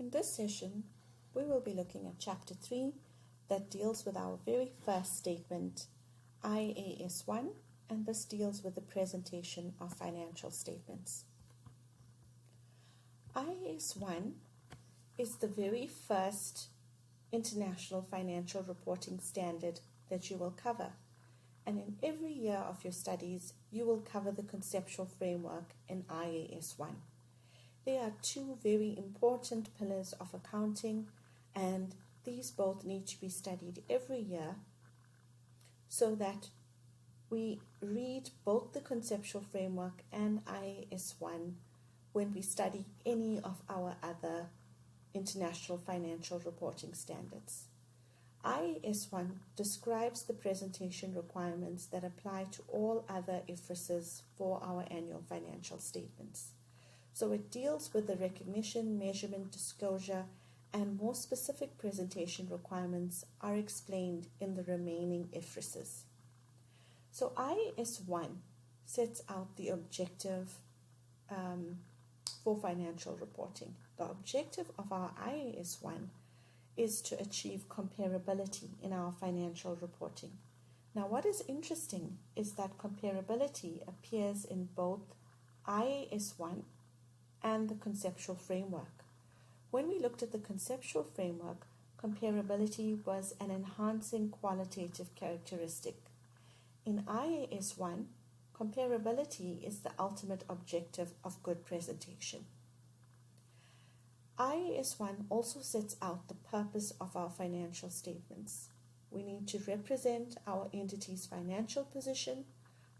In this session, we will be looking at Chapter 3 that deals with our very first statement, IAS 1, and this deals with the presentation of financial statements. IAS 1 is the very first international financial reporting standard that you will cover. And in every year of your studies, you will cover the conceptual framework in IAS 1. There are two very important pillars of accounting, and these both need to be studied every year so that we read both the conceptual framework and IAS 1 when we study any of our other international financial reporting standards. IAS 1 describes the presentation requirements that apply to all other IFRSs for our annual financial statements. So it deals with the recognition, measurement, disclosure, and more specific presentation requirements are explained in the remaining IFRSs. So IAS 1 sets out the objective for financial reporting. The objective of our IAS 1 is to achieve comparability in our financial reporting. Now, what is interesting is that comparability appears in both IAS 1 and the conceptual framework. When we looked at the conceptual framework, comparability was an enhancing qualitative characteristic. In IAS 1, comparability is the ultimate objective of good presentation. IAS 1 also sets out the purpose of our financial statements. We need to represent our entity's financial position,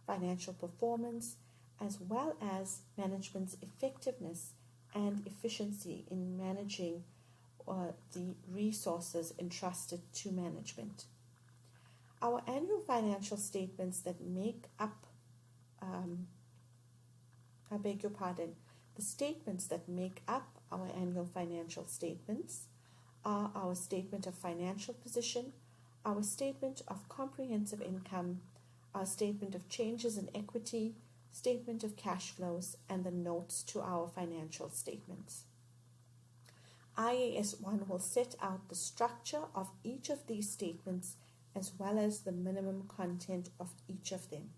financial performance, as well as management's effectiveness and efficiency in managing the resources entrusted to management. Our annual financial statements that make up, the statements that make up our annual financial statements are our statement of financial position, our statement of comprehensive income, our statement of changes in equity, statement of cash flows, and the notes to our financial statements. IAS 1 will set out the structure of each of these statements as well as the minimum content of each of them.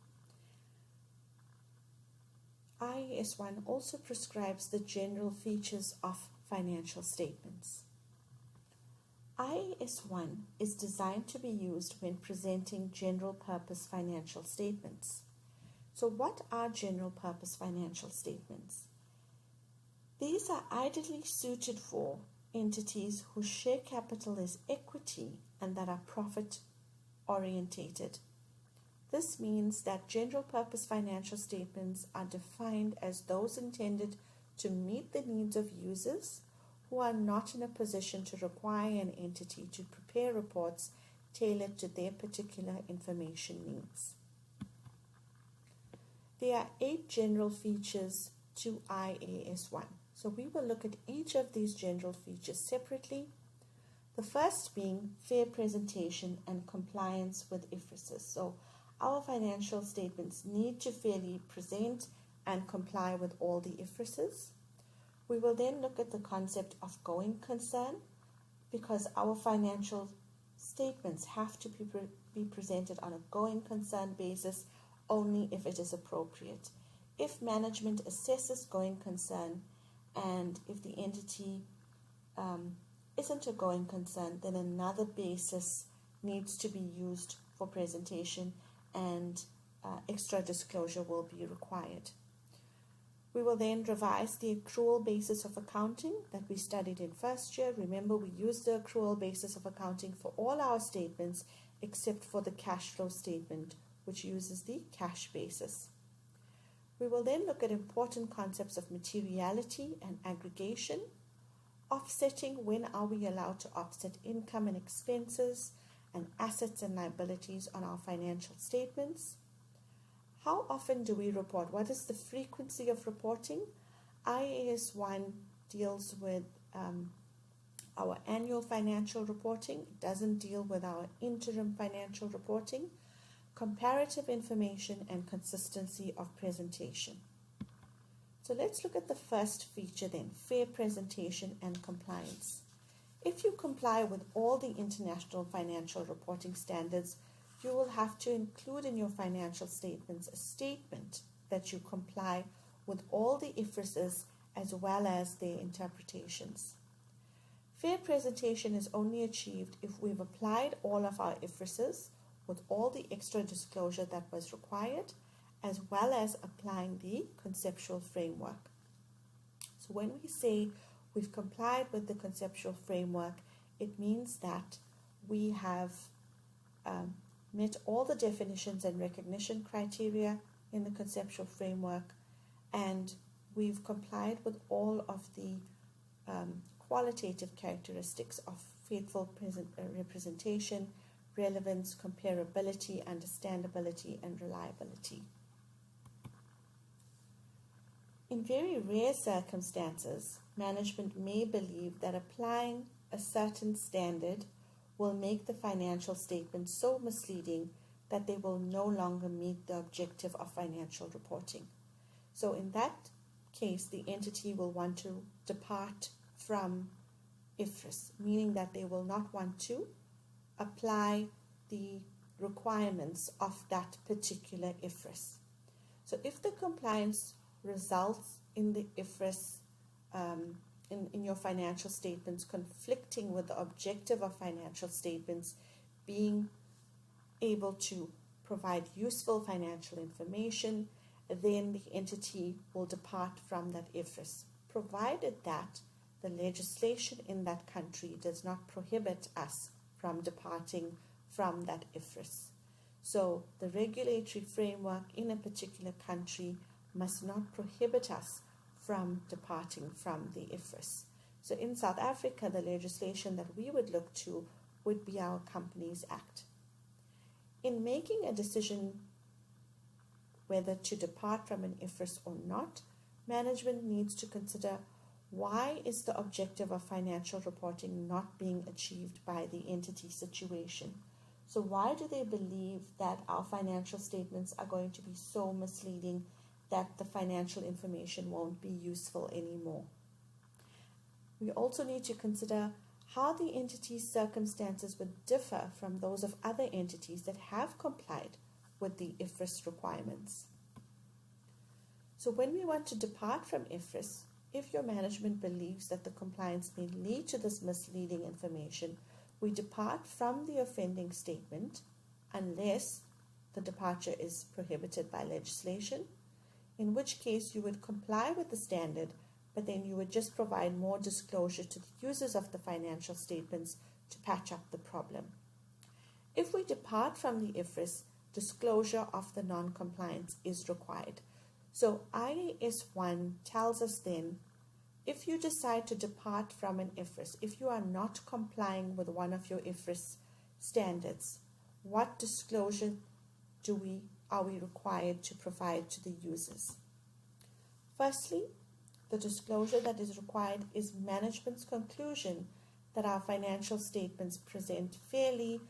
IAS 1 also prescribes the general features of financial statements. IAS 1 is designed to be used when presenting general purpose financial statements. So what are general purpose financial statements? These are ideally suited for entities whose share capital is equity and that are profit orientated. This means that general purpose financial statements are defined as those intended to meet the needs of users who are not in a position to require an entity to prepare reports tailored to their particular information needs. There are 8 general features to IAS 1. So we will look at each of these general features separately. The first being fair presentation and compliance with IFRSs. So our financial statements need to fairly present and comply with all the IFRSs. We will then look at the concept of going concern, because our financial statements have to be presented on a going concern basis only if it is appropriate. If management assesses going concern and if the entity isn't a going concern, then another basis needs to be used for presentation and extra disclosure will be required. We will then revise the accrual basis of accounting that we studied in first year. Remember, we used the accrual basis of accounting for all our statements except for the cash flow statement, which uses the cash basis. We will then look at important concepts of materiality and aggregation, offsetting, when are we allowed to offset income and expenses, and assets and liabilities on our financial statements. How often do we report? What is the frequency of reporting? IAS 1 deals with our annual financial reporting. It doesn't deal with our interim financial reporting. Comparative information and consistency of presentation. So let's look at the first feature then, fair presentation and compliance. If you comply with all the international financial reporting standards, you will have to include in your financial statements a statement that you comply with all the IFRSs as well as their interpretations. Fair presentation is only achieved if we've applied all of our IFRSs with all the extra disclosure that was required, as well as applying the conceptual framework. So when we say we've complied with the conceptual framework, it means that we have met all the definitions and recognition criteria in the conceptual framework, and we've complied with all of the qualitative characteristics of faithful representation, relevance, comparability, understandability, and reliability. In very rare circumstances, management may believe that applying a certain standard will make the financial statement so misleading that they will no longer meet the objective of financial reporting. So in that case, the entity will want to depart from IFRS, meaning that they will not want to apply the requirements of that particular IFRS. So if the compliance results in the IFRS in your financial statements conflicting with the objective of financial statements, being able to provide useful financial information, then the entity will depart from that IFRS, provided that the legislation in that country does not prohibit us from departing from that IFRS. So the regulatory framework in a particular country must not prohibit us from departing from the IFRS. So in South Africa, the legislation that we would look to would be our Companies Act. In making a decision whether to depart from an IFRS or not, management needs to consider why is the objective of financial reporting not being achieved by the entity situation. So why do they believe that our financial statements are going to be so misleading that the financial information won't be useful anymore? We also need to consider how the entity's circumstances would differ from those of other entities that have complied with the IFRS requirements. So when we want to depart from IFRS, if your management believes that the compliance may lead to this misleading information, we depart from the offending statement unless the departure is prohibited by legislation, in which case you would comply with the standard, but then you would just provide more disclosure to the users of the financial statements to patch up the problem. If we depart from the IFRS, disclosure of the non-compliance is required. So IAS 1 tells us then, if you decide to depart from an IFRS, if you are not complying with one of your IFRS standards, what disclosure are we required to provide to the users? Firstly, the disclosure that is required is management's conclusion that our financial statements present fairly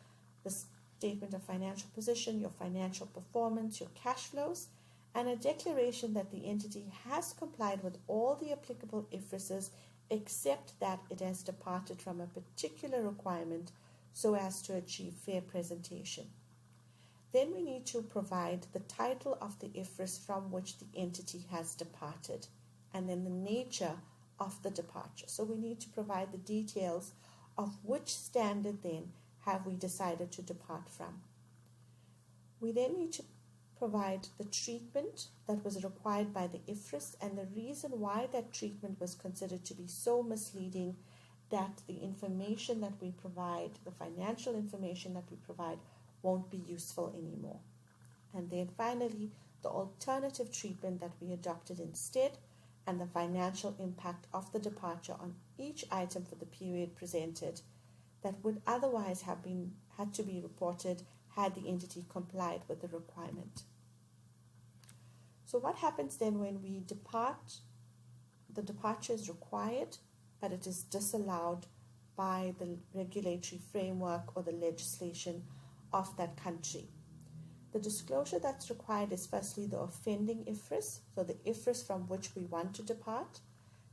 the statement of financial position, your financial performance, your cash flows, and a declaration that the entity has complied with all the applicable IFRSs except that it has departed from a particular requirement so as to achieve fair presentation. Then we need to provide the title of the IFRS from which the entity has departed, and then the nature of the departure. So we need to provide the details of which standard then have we decided to depart from. We then need to provide the treatment that was required by the IFRS and the reason why that treatment was considered to be so misleading that the information that we provide, the financial information that we provide, won't be useful anymore. And then finally, the alternative treatment that we adopted instead and the financial impact of the departure on each item for the period presented that would otherwise have had to be reported had the entity complied with the requirement. So what happens then when we depart? The departure is required, but it is disallowed by the regulatory framework or the legislation of that country. The disclosure that's required is firstly the offending IFRS, so the IFRS from which we want to depart,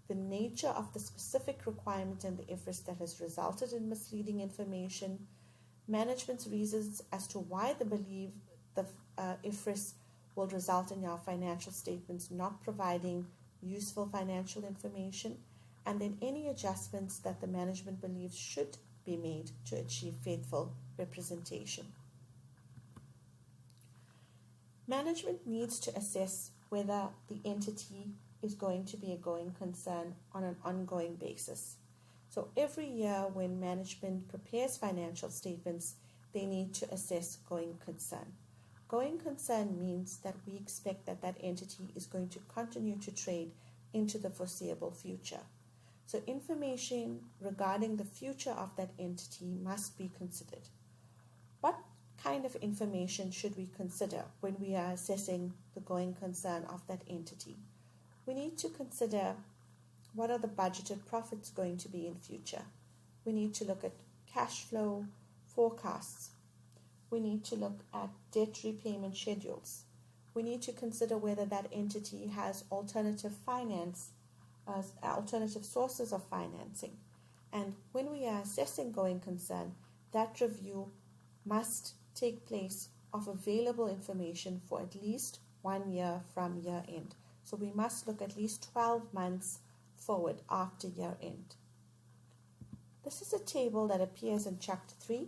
the nature of the specific requirement in the IFRS that has resulted in misleading information, management's reasons as to why they believe the IFRS will result in our financial statements not providing useful financial information, and then any adjustments that the management believes should be made to achieve faithful representation. Management needs to assess whether the entity is going to be a going concern on an ongoing basis. So every year when management prepares financial statements, they need to assess going concern. Going concern means that we expect that that entity is going to continue to trade into the foreseeable future. So information regarding the future of that entity must be considered. What kind of information should we consider when we are assessing the going concern of that entity? We need to consider what are the budgeted profits going to be in future. We need to look at cash flow forecasts. We need to look at debt repayment schedules. We need to consider whether that entity has alternative sources of financing. And when we are assessing going concern, that review must take place of available information for at least 1 year from year end. So we must look at least 12 months forward after year end. This is a table that appears in Chapter 3.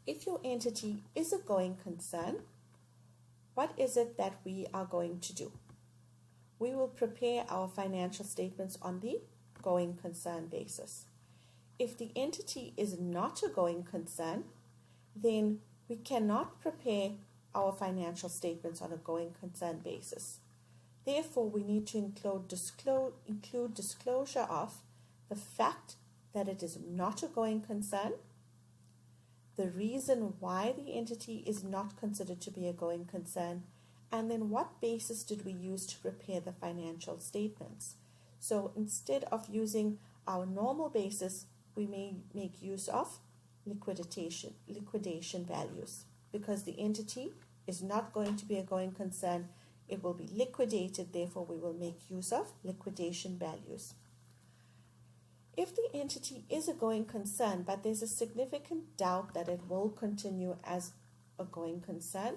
If your entity is a going concern, what is it that we are going to do? We will prepare our financial statements on the going concern basis. If the entity is not a going concern, then we cannot prepare our financial statements on a going concern basis. Therefore, we need to include disclosure of the fact that it is not a going concern, the reason why the entity is not considered to be a going concern, and then what basis did we use to prepare the financial statements. So instead of using our normal basis, we may make use of liquidation values. Because the entity is not going to be a going concern, it will be liquidated, therefore we will make use of liquidation values. If the entity is a going concern, but there's a significant doubt that it will continue as a going concern,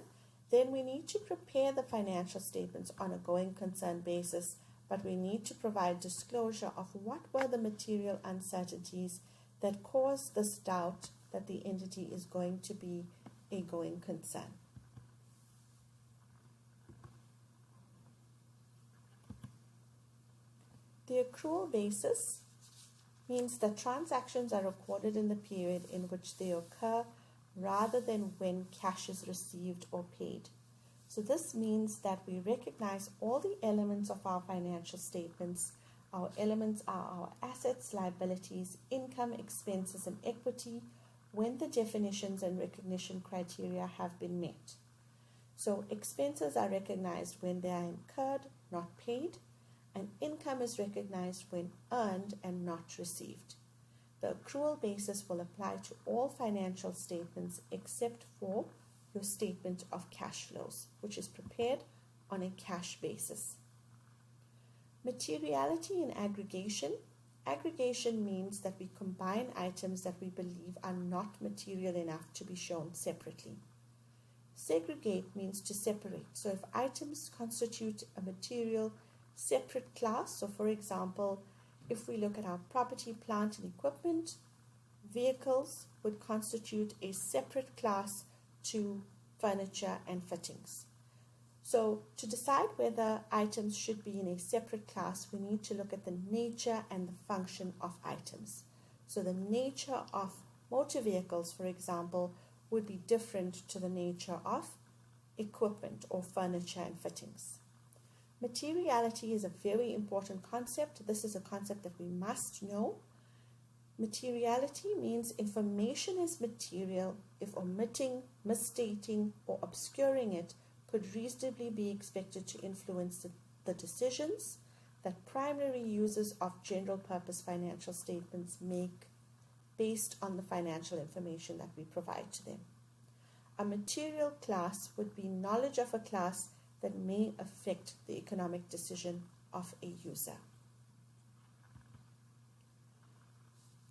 then we need to prepare the financial statements on a going concern basis, but we need to provide disclosure of what were the material uncertainties that caused this doubt that the entity is going to be a going concern. The accrual basis means that transactions are recorded in the period in which they occur rather than when cash is received or paid. So this means that we recognize all the elements of our financial statements. Our elements are our assets, liabilities, income, expenses, and equity when the definitions and recognition criteria have been met. So expenses are recognized when they are incurred, not paid, and income is recognized when earned and not received. The accrual basis will apply to all financial statements except for your statement of cash flows, which is prepared on a cash basis. Materiality and aggregation. Aggregation means that we combine items that we believe are not material enough to be shown separately. Segregate means to separate. So if items constitute a material separate class, so for example, if we look at our property, plant, and equipment, vehicles would constitute a separate class to furniture and fittings. So to decide whether items should be in a separate class, we need to look at the nature and the function of items. So the nature of motor vehicles, for example, would be different to the nature of equipment or furniture and fittings. Materiality is a very important concept. This is a concept that we must know. Materiality means information is material if omitting, misstating, or obscuring it could reasonably be expected to influence the decisions that primary users of general purpose financial statements make based on the financial information that we provide to them. A material class would be knowledge of a class that may affect the economic decision of a user.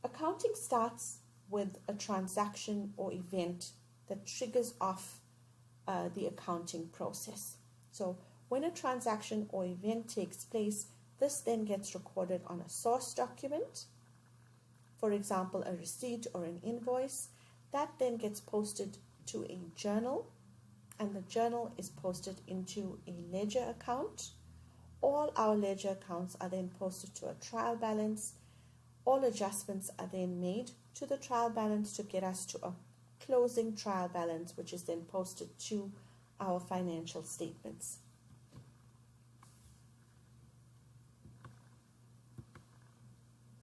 Accounting starts with a transaction or event that triggers off the accounting process. So when a transaction or event takes place, this then gets recorded on a source document, for example, a receipt or an invoice. That then gets posted to a journal, and the journal is posted into a ledger account. All our ledger accounts are then posted to a trial balance. All adjustments are then made to the trial balance to get us to a closing trial balance, which is then posted to our financial statements.